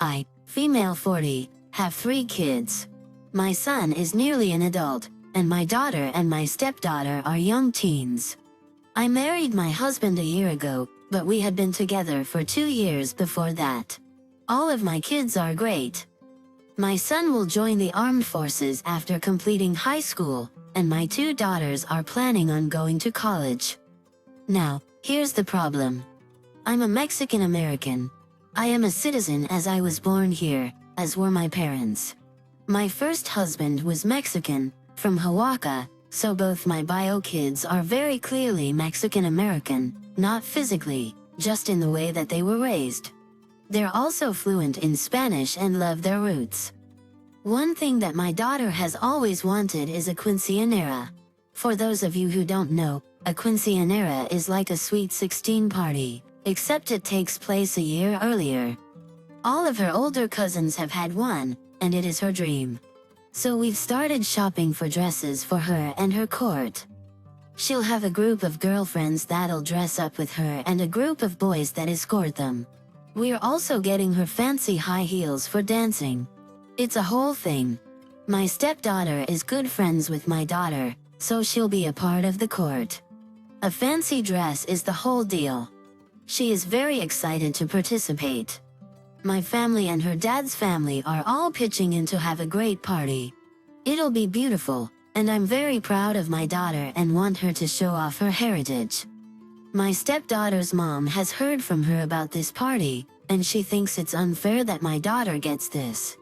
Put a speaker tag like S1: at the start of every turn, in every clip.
S1: I, female 40, have 3 kids. My son is nearly an adult, and my daughter and my stepdaughter are young teens. I married my husband a year ago, but we had been together for 2 years before that. All of my kids are great. My son will join the armed forces after completing high school, and my 2 daughters are planning on going to college. Now, here's the problem. I'm a Mexican American. I am a citizen as I was born here, as were my parents. My first husband was Mexican, from Oaxaca, so both my bio kids are very clearly Mexican American, not physically, just in the way that they were raised. They're also fluent in Spanish and love their roots. One thing that my daughter has always wanted is a quinceañera. For those of you who don't know, a quinceañera is like a sweet 16 party, except it takes place a year earlier. All of her older cousins have had one, and it is her dream. So we've started shopping for dresses for her and her court. She'll have a group of girlfriends that'll dress up with her and a group of boys that escort them. We're also getting her fancy high heels for dancing. It's a whole thing. My stepdaughter is good friends with my daughter, so she'll be a part of the court. A fancy dress is the whole deal. She is very excited to participate. My family and her dad's family are all pitching in to have a great party. It'll be beautiful, and I'm very proud of my daughter and want her to show off her heritage. My stepdaughter's mom has heard from her about this party, and she thinks it's unfair that my daughter gets this.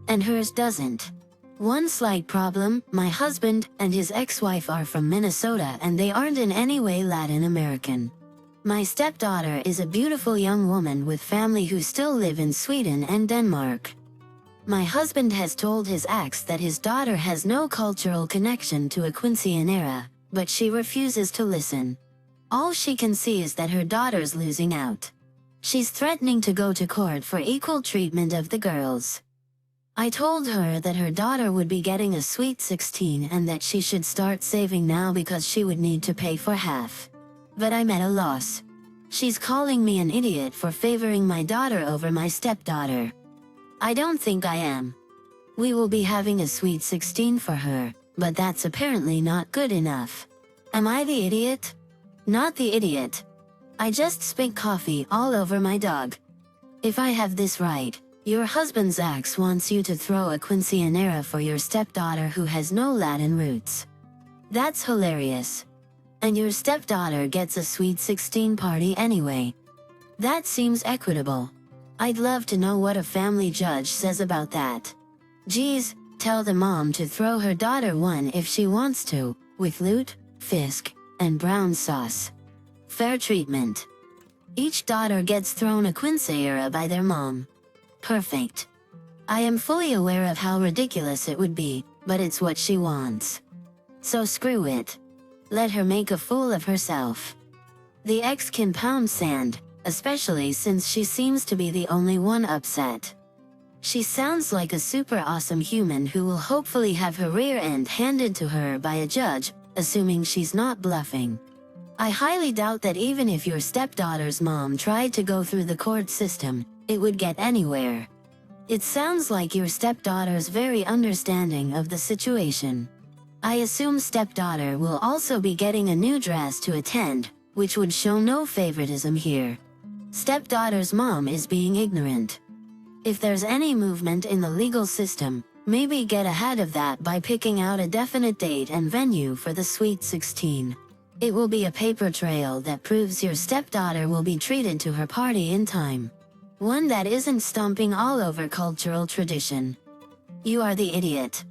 S1: And hers doesn't. One slight problem, my husband and his ex-wife are from Minnesota and they aren't in any way Latin American. My stepdaughter is a beautiful young woman with family who still live in Sweden and Denmark. My husband has told his ex that his daughter has no cultural connection to a quinceañera, but she refuses to listen. All she can see is that her daughter's losing out. She's threatening to go to court for equal treatment of the girls. I told her that her daughter would be getting a sweet 16 and that she should start saving now because she would need to pay for half. But I'm at a loss. She's calling me an idiot for favoring my daughter over my stepdaughter. I don't think I am. We will be having a sweet 16 for her, but that's apparently not good enough. Am I the idiot? Not the idiot. I just spilled coffee all over my dog. If I have this right, your husband's ex wants you to throw a quinceañera for your stepdaughter who has no Latin roots. That's hilarious. And your stepdaughter gets a sweet 16 party anyway. That seems equitable. I'd love to know what a family judge says about that. Geez, tell the mom to throw her daughter one if she wants to, with loot, fisk, and brown sauce. Fair treatment. Each daughter gets thrown a quinceañera by their mom. Perfect. I am fully aware of how ridiculous it would be, but it's what she wants. So screw it. Let her make a fool of herself. The ex can pound sand, especially since she seems to be the only one upset. She sounds like a super awesome human who will hopefully have her rear end handed to her by a judge, assuming she's not bluffing. I highly doubt that even if your stepdaughter's mom tried to go through the court system, it would get anywhere. It sounds like your stepdaughter's very understanding of the situation. I assume stepdaughter will also be getting a new dress to attend, which would show no favoritism here. Stepdaughter's mom is being ignorant. If there's any movement in the legal system, maybe get ahead of that by picking out a definite date and venue for the Sweet 16. It will be a paper trail that proves your stepdaughter will be treated to her party in time. One that isn't stomping all over cultural tradition. You are the idiot.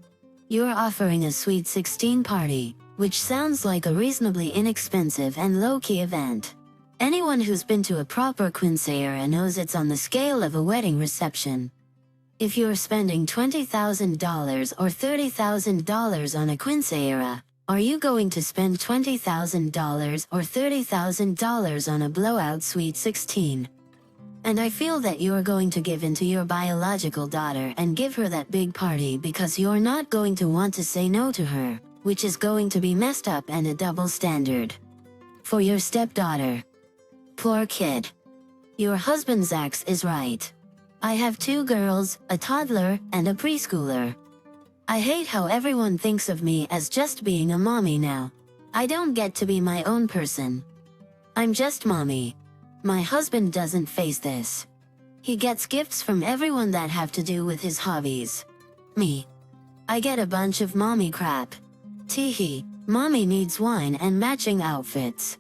S1: You're offering a Sweet 16 party, which sounds like a reasonably inexpensive and low-key event. Anyone who's been to a proper quinceañera knows it's on the scale of a wedding reception. If you're spending $20,000 or $30,000 on a quinceañera, are you going to spend $20,000 or $30,000 on a blowout Sweet 16? And I feel that you're going to give in to your biological daughter and give her that big party because you're not going to want to say no to her, which is going to be messed up and a double standard. For your stepdaughter. Poor kid. Your husband's ex is right. I have 2 girls, a toddler, and a preschooler. I hate how everyone thinks of me as just being a mommy now. I don't get to be my own person. I'm just mommy. My husband doesn't face this. He gets gifts from everyone that have to do with his hobbies. Me. I get a bunch of mommy crap. Teehee, mommy needs wine and matching outfits.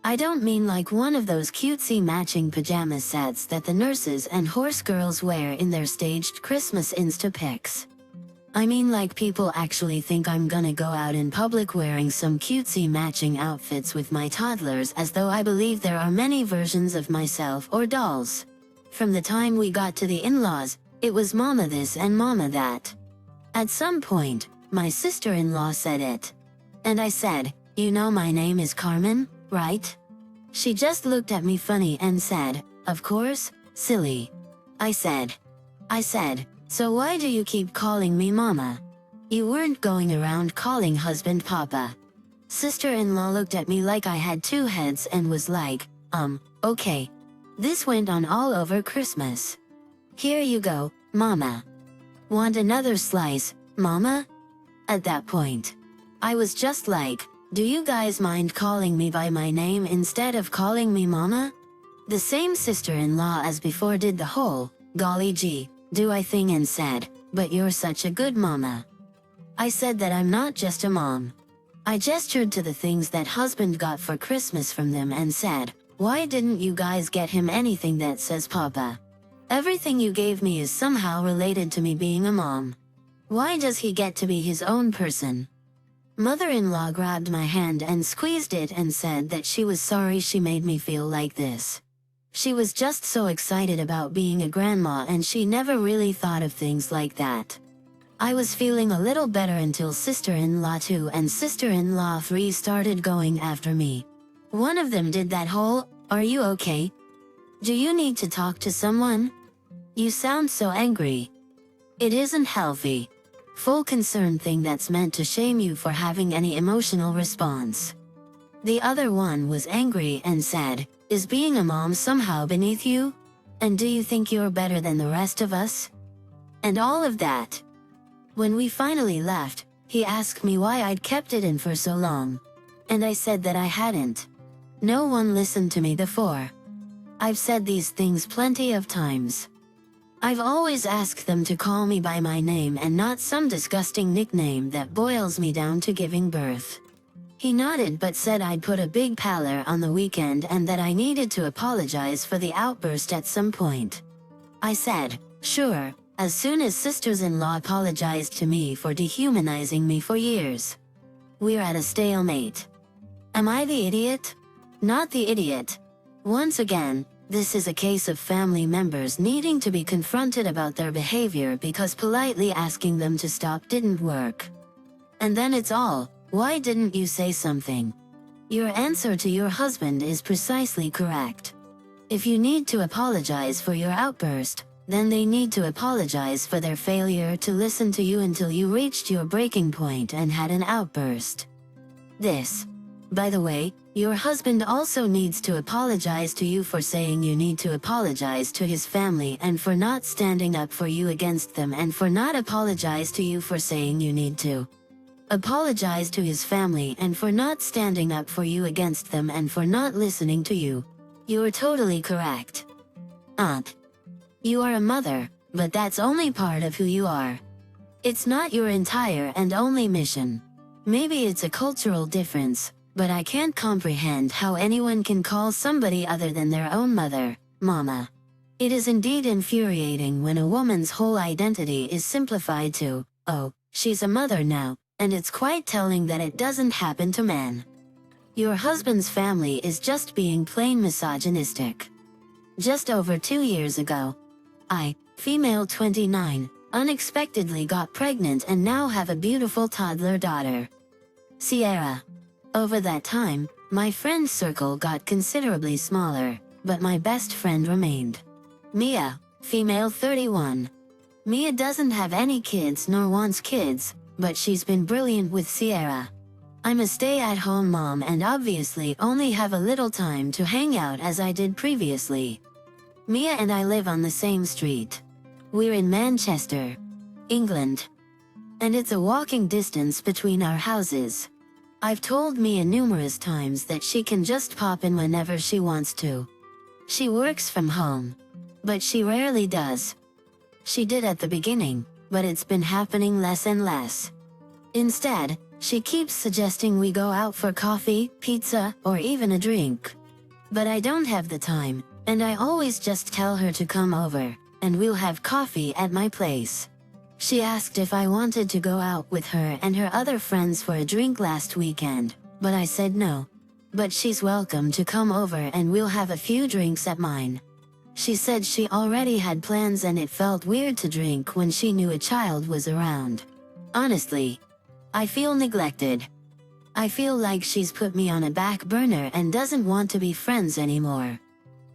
S1: I don't mean like one of those cutesy matching pajama sets that the nurses and horse girls wear in their staged Christmas Insta pics. I mean like people actually think I'm gonna go out in public wearing some cutesy matching outfits with my toddlers, as though I believe there are many versions of myself or dolls. From the time we got to the in-laws, it was mama this and mama that. At some point, my sister-in-law said it. And I said, "You know my name is Carmen, right?" She just looked at me funny and said, "Of course, silly." I said, "So why do you keep calling me mama? You weren't going around calling husband papa." Sister-in-law looked at me like I had 2 heads and was like, okay. This went on all over Christmas. "Here you go, mama. Want another slice, mama?" At that point, I was just like, do you guys mind calling me by my name instead of calling me mama? The same sister-in-law as before did the whole, golly gee, do I thing and said, "But you're such a good mama." I said that I'm not just a mom. I gestured to the things that husband got for Christmas from them and said, "Why didn't you guys get him anything that says papa? Everything you gave me is somehow related to me being a mom. Why does he get to be his own person?" Mother-in-law grabbed my hand and squeezed it and said that she was sorry she made me feel like this. She was just so excited about being a grandma and she never really thought of things like that. I was feeling a little better until sister-in-law 2 and sister-in-law 3 started going after me. One of them did that whole, "Are you okay? Do you need to talk to someone? You sound so angry." It isn't healthy. Full concern thing that's meant to shame you for having any emotional response. The other one was angry and said, "Is being a mom somehow beneath you? And do you think you're better than the rest of us?" And all of that. When we finally left, he asked me why I'd kept it in for so long. And I said that I hadn't. No one listened to me before. I've said these things plenty of times. I've always asked them to call me by my name and not some disgusting nickname that boils me down to giving birth. He nodded but said I'd put a big pallor on the weekend and that I needed to apologize for the outburst at some point. I said, sure, as soon as sisters-in-law apologized to me for dehumanizing me for years. We're at a stalemate. Am I the idiot? Not the idiot. Once again, this is a case of family members needing to be confronted about their behavior because politely asking them to stop didn't work. And then it's all, why didn't you say something? Your answer to your husband is precisely correct. If you need to apologize for your outburst, then they need to apologize for their failure to listen to you until you reached your breaking point and had an outburst. This, by the way, your husband also needs to apologize to you for saying you need to apologize to his family and for not standing up for you against them and for not apologize to you for saying you need to apologize to his family and for not standing up for you against them and for not listening to you. You're totally correct. Aunt. You are a mother, but that's only part of who you are. It's not your entire and only mission. Maybe it's a cultural difference, but I can't comprehend how anyone can call somebody other than their own mother, mama. It is indeed infuriating when a woman's whole identity is simplified to, oh, she's a mother now, and it's quite telling that it doesn't happen to men. Your husband's family is just being plain misogynistic. Just over 2 years ago, I, female 29, unexpectedly got pregnant and now have a beautiful toddler daughter, Sierra. Over that time, my friend circle got considerably smaller, but my best friend remained. Mia, female 31. Mia doesn't have any kids nor wants kids, but she's been brilliant with Sierra. I'm a stay-at-home mom and obviously only have a little time to hang out as I did previously. Mia and I live on the same street. We're in Manchester, England. And it's a walking distance between our houses. I've told Mia numerous times that she can just pop in whenever she wants to. She works from home. But she rarely does. She did at the beginning, but it's been happening less and less. Instead, she keeps suggesting we go out for coffee, pizza, or even a drink. But I don't have the time, and I always just tell her to come over, and we'll have coffee at my place. She asked if I wanted to go out with her and her other friends for a drink last weekend, but I said no. But she's welcome to come over and we'll have a few drinks at mine. She said she already had plans and it felt weird to drink when she knew a child was around. Honestly, I feel neglected. I feel like she's put me on a back burner and doesn't want to be friends anymore.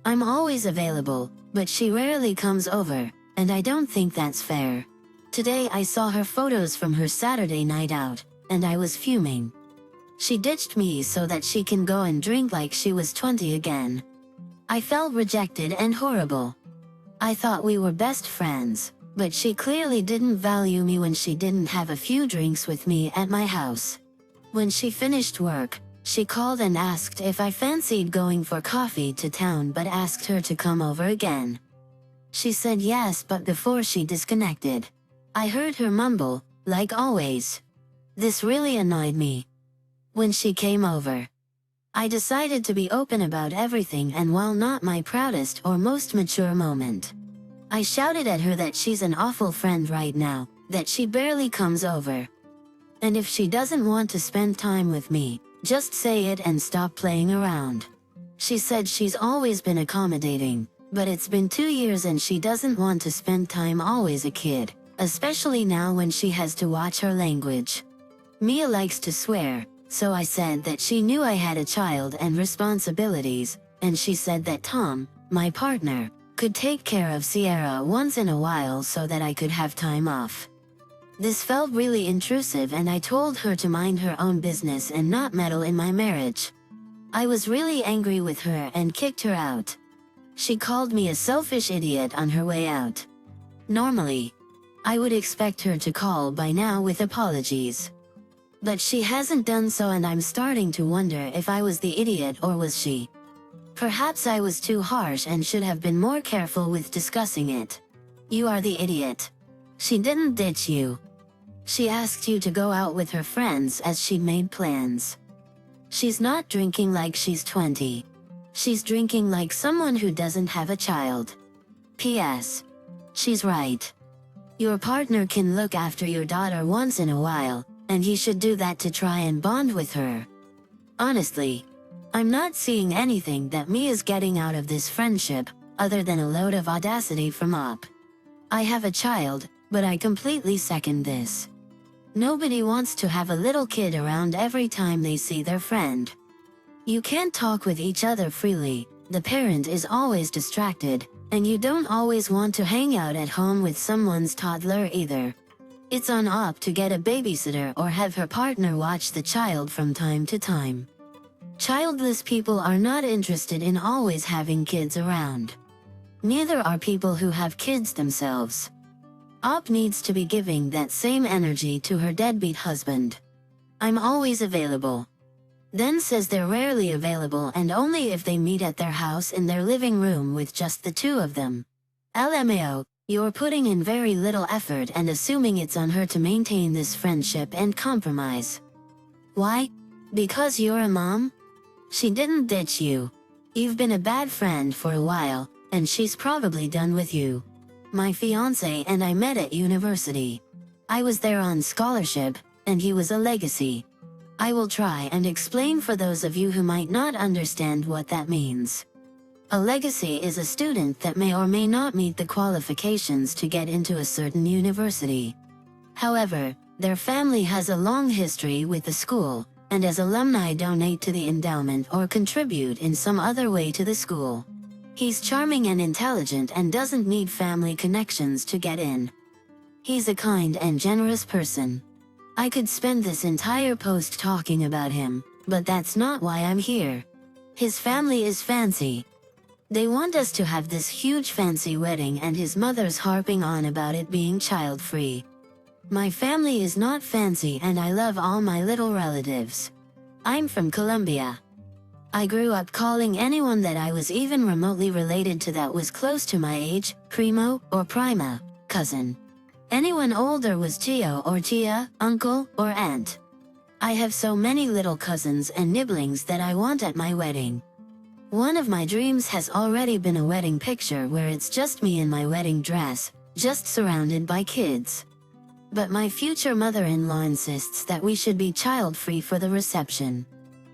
S1: I'm always available, but she rarely comes over, and I don't think that's fair. Today I saw her photos from her Saturday night out, and I was fuming. She ditched me so that she can go and drink like she was 20 again. I felt rejected and horrible. I thought we were best friends, but she clearly didn't value me when she didn't have a few drinks with me at my house. When she finished work, she called and asked if I fancied going for coffee to town but asked her to come over again. She said yes, but before she disconnected, I heard her mumble, like always. This really annoyed me. When she came over, I decided to be open about everything, and while not my proudest or most mature moment, I shouted at her that she's an awful friend right now, that she barely comes over. And if she doesn't want to spend time with me, just say it and stop playing around. She said she's always been accommodating, but it's been 2 years and she doesn't want to spend time always a kid, especially now when she has to watch her language. Mia likes to swear, so I said that she knew I had a child and responsibilities, and she said that Tom, my partner, could take care of Sierra once in a while so that I could have time off. This felt really intrusive and I told her to mind her own business and not meddle in my marriage. I was really angry with her and kicked her out. She called me a selfish idiot on her way out. Normally, I would expect her to call by now with apologies. But she hasn't done so, and I'm starting to wonder if I was the idiot or was she. Perhaps I was too harsh and should have been more careful with discussing it. You are the idiot. She didn't ditch you. She asked you to go out with her friends as she'd made plans. She's not drinking like she's 20. She's drinking like someone who doesn't have a child. P.S. She's right. Your partner can look after your daughter once in a while, and he should do that to try and bond with her. Honestly, I'm not seeing anything that Mia's getting out of this friendship, other than a load of audacity from Up. I have a child, but I completely second this. Nobody wants to have a little kid around every time they see their friend. You can't talk with each other freely, the parent is always distracted, and you don't always want to hang out at home with someone's toddler either. It's on Up to get a babysitter or have her partner watch the child from time to time. Childless people are not interested in always having kids around. Neither are people who have kids themselves. Op needs to be giving that same energy to her deadbeat husband. I'm always available. Then says they're rarely available and only if they meet at their house in their living room with just the two of them. LMAO, you're putting in very little effort and assuming it's on her to maintain this friendship and compromise. Why? Because you're a mom? She didn't ditch you. You've been a bad friend for a while, and she's probably done with you. My fiancé and I met at university. I was there on scholarship, and he was a legacy. I will try and explain for those of you who might not understand what that means. A legacy is a student that may or may not meet the qualifications to get into a certain university. However, their family has a long history with the school, and as alumni donate to the endowment or contribute in some other way to the school. He's charming and intelligent and doesn't need family connections to get in. He's a kind and generous person. I could spend this entire post talking about him, but that's not why I'm here. His family is fancy. They want us to have this huge fancy wedding and his mother's harping on about it being child-free. My family is not fancy and I love all my little relatives. I'm from Colombia. I grew up calling anyone that I was even remotely related to that was close to my age, primo or prima, cousin. Anyone older was tio or tia, uncle or aunt. I have so many little cousins and nibblings that I want at my wedding. One of my dreams has already been a wedding picture where it's just me in my wedding dress, just surrounded by kids. But my future mother-in-law insists that we should be child-free for the reception.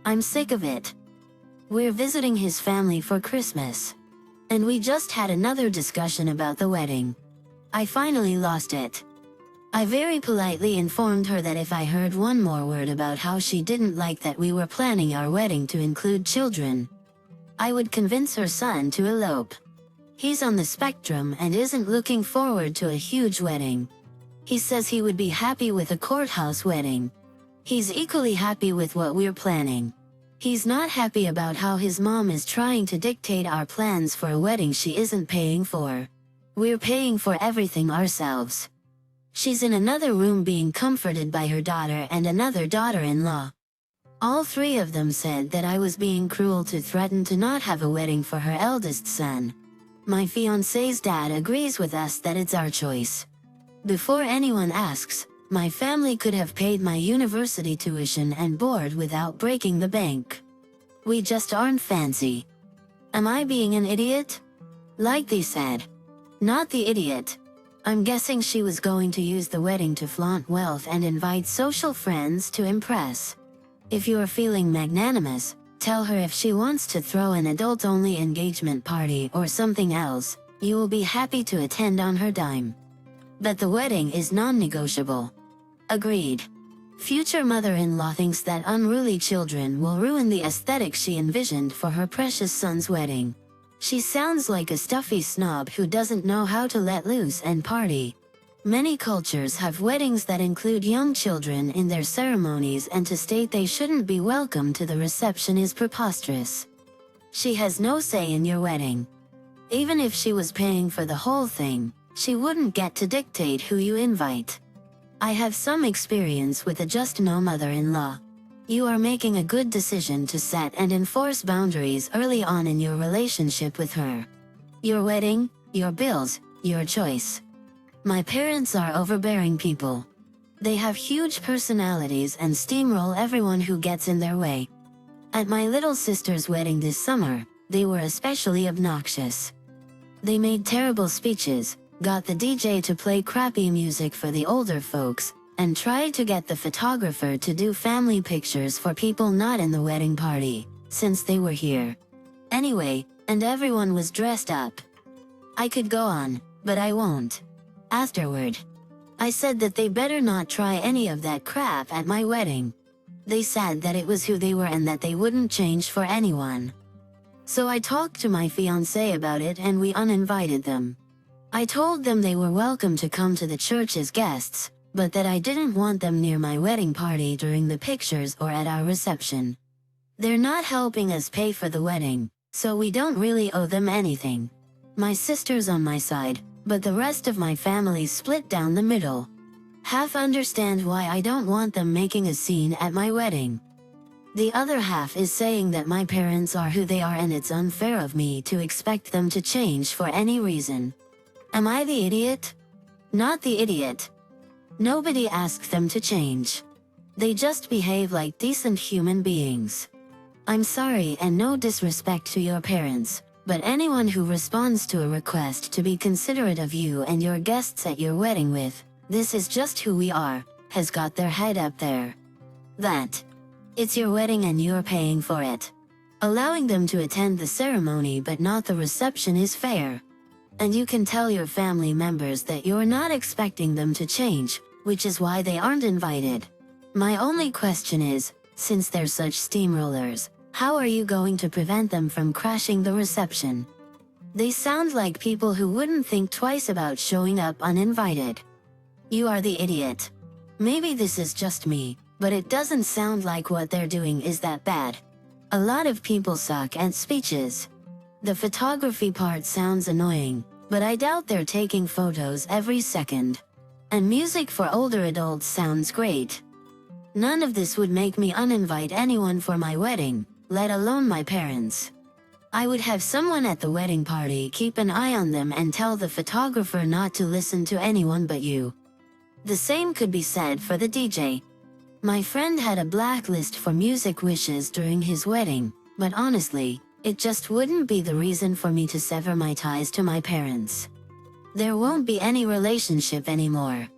S1: I'm sick of it. We're visiting his family for Christmas. And we just had another discussion about the wedding. I finally lost it. I very politely informed her that if I heard one more word about how she didn't like that we were planning our wedding to include children, I would convince her son to elope. He's on the spectrum and isn't looking forward to a huge wedding. He says he would be happy with a courthouse wedding. He's equally happy with what we're planning. He's not happy about how his mom is trying to dictate our plans for a wedding she isn't paying for. We're paying for everything ourselves. She's in another room being comforted by her daughter and another daughter-in-law. All three of them said that I was being cruel to threaten to not have a wedding for her eldest son. My fiancé's dad agrees with us that it's our choice. Before anyone asks, my family could have paid my university tuition and board without breaking the bank. We just aren't fancy. Am I being an idiot? Like they said. Not the idiot. I'm guessing she was going to use the wedding to flaunt wealth and invite social friends to impress. If you're feeling magnanimous, tell her if she wants to throw an adult-only engagement party or something else, you will be happy to attend on her dime. But the wedding is non-negotiable. Agreed. Future mother-in-law thinks that unruly children will ruin the aesthetic she envisioned for her precious son's wedding. She sounds like a stuffy snob who doesn't know how to let loose and party. Many cultures have weddings that include young children in their ceremonies, and to state they shouldn't be welcome to the reception is preposterous. She has no say in your wedding. Even if she was paying for the whole thing, she wouldn't get to dictate who you invite. I have some experience with a just no mother-in-law. You are making a good decision to set and enforce boundaries early on in your relationship with her. Your wedding, your bills, your choice. My parents are overbearing people. They have huge personalities and steamroll everyone who gets in their way. At my little sister's wedding this summer, they were especially obnoxious. They made terrible speeches, got the DJ to play crappy music for the older folks, and tried to get the photographer to do family pictures for people not in the wedding party, since they were here. Anyway, and everyone was dressed up. I could go on, but I won't. Afterward, I said that they better not try any of that crap at my wedding. They said that it was who they were and that they wouldn't change for anyone. So I talked to my fiancé about it and we uninvited them. I told them they were welcome to come to the church as guests, but that I didn't want them near my wedding party during the pictures or at our reception. They're not helping us pay for the wedding, so we don't really owe them anything. My sister's on my side, but the rest of my family's split down the middle. Half understand why I don't want them making a scene at my wedding. The other half is saying that my parents are who they are and it's unfair of me to expect them to change for any reason. Am I the idiot? Not the idiot. Nobody asked them to change. They just behave like decent human beings. I'm sorry and no disrespect to your parents, but anyone who responds to a request to be considerate of you and your guests at your wedding with, "This is just who we are," has got their head up there. That. It's your wedding and you're paying for it. Allowing them to attend the ceremony but not the reception is fair. And you can tell your family members that you're not expecting them to change, which is why they aren't invited. My only question is, since they're such steamrollers, how are you going to prevent them from crashing the reception? They sound like people who wouldn't think twice about showing up uninvited. You are the idiot. Maybe this is just me, but it doesn't sound like what they're doing is that bad. A lot of people suck at speeches. The photography part sounds annoying, but I doubt they're taking photos every second. And music for older adults sounds great. None of this would make me uninvite anyone for my wedding, let alone my parents. I would have someone at the wedding party keep an eye on them and tell the photographer not to listen to anyone but you. The same could be said for the DJ. My friend had a blacklist for music wishes during his wedding, but honestly, it just wouldn't be the reason for me to sever my ties to my parents. There won't be any relationship anymore,